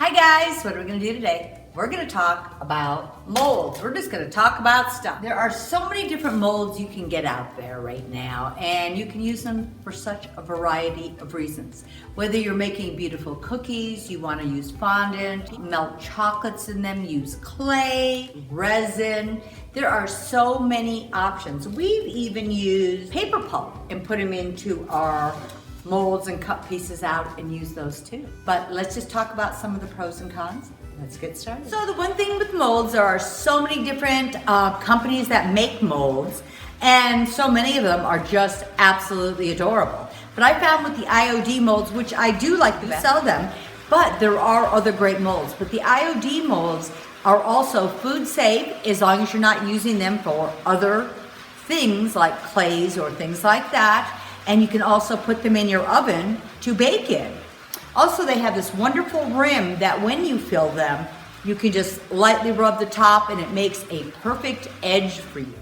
Hi guys, what are we going to do today? We're going to talk about molds. We're just going to talk about stuff. There are so many different molds you can get out there right now, and you can use them for such a variety of reasons. Whether you're making beautiful cookies, you want to use fondant, melt chocolates in them, use clay, resin. There are so many options. We've even used paper pulp and put them into our molds and cut pieces out and use those too. But let's just talk about some of the pros and cons. Let's get started. So the one thing with molds, there are so many different companies that make molds, and so many of them are just absolutely adorable. But I found with the IOD molds, which I do like to sell them, but there are other great molds. But the IOD molds are also food safe as long as you're not using them for other things like clays or things like that. And you can also put them in your oven to bake in. Also, they have this wonderful rim that when you fill them, you can just lightly rub the top and it makes a perfect edge for you.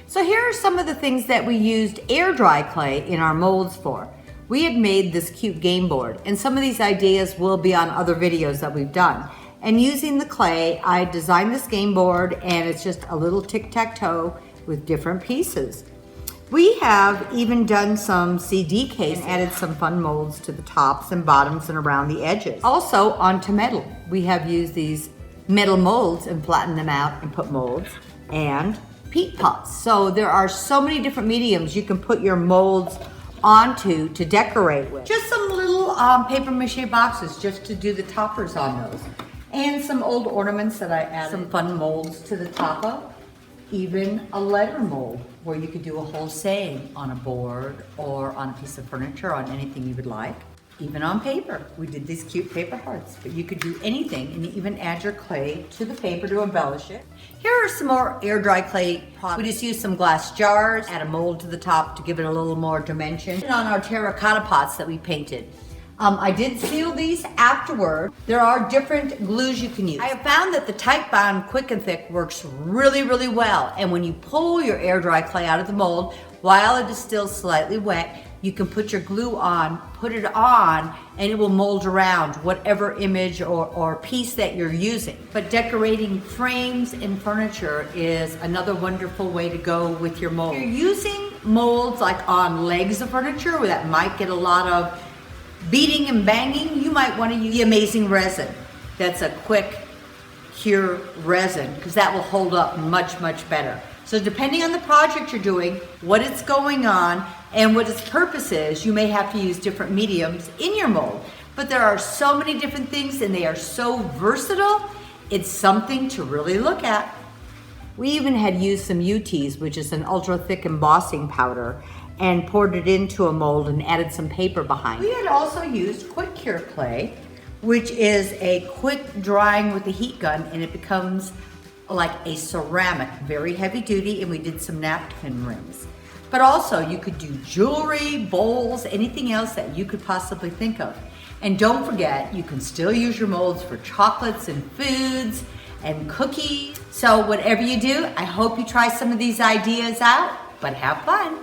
So here are some of the things that we used air dry clay in our molds for. We had made this cute game board, and some of these ideas will be on other videos that we've done. And using the clay, I designed this game board, and it's just a little tic-tac-toe with different pieces. We have even done some CD case and added some fun molds to the tops and bottoms and around the edges. Also onto metal. We have used these metal molds and flattened them out and put molds and peat pots. So there are so many different mediums you can put your molds onto to decorate with. Just some little paper mache boxes just to do the toppers on those. And some old ornaments that I added some fun molds to the top of. Even a letter mold where you could do a whole saying on a board or on a piece of furniture, on anything you would like. Even on paper. We did these cute paper hearts, but you could do anything and you even add your clay to the paper to embellish it. Here are some more air dry clay products. We just used some glass jars, add a mold to the top to give it a little more dimension. And on our terracotta pots that we painted. I did seal these afterward. There are different glues you can use. I have found that the Type Bond Quick and Thick works really, really well. And when you pull your air dry clay out of the mold, while it is still slightly wet, you can put your glue on, put it on, and it will mold around whatever image or piece that you're using. But decorating frames and furniture is another wonderful way to go with your mold. If you're using molds like on legs of furniture where that might get a lot of beating and banging, you might want to use the amazing resin. That's a quick cure resin because that will hold up much, much better. So depending on the project you're doing, what it's going on, and what its purpose is, you may have to use different mediums in your mold. But there are so many different things and they are so versatile, it's something to really look at. We even had used some UTs, which is an ultra thick embossing powder, and poured it into a mold and added some paper behind. We had also used quick cure clay, which is a quick drying with a heat gun, and it becomes like a ceramic, very heavy duty, and we did some napkin rims. But also you could do jewelry, bowls, anything else that you could possibly think of. And don't forget, you can still use your molds for chocolates and foods and cookies. So whatever you do, I hope you try some of these ideas out, but have fun.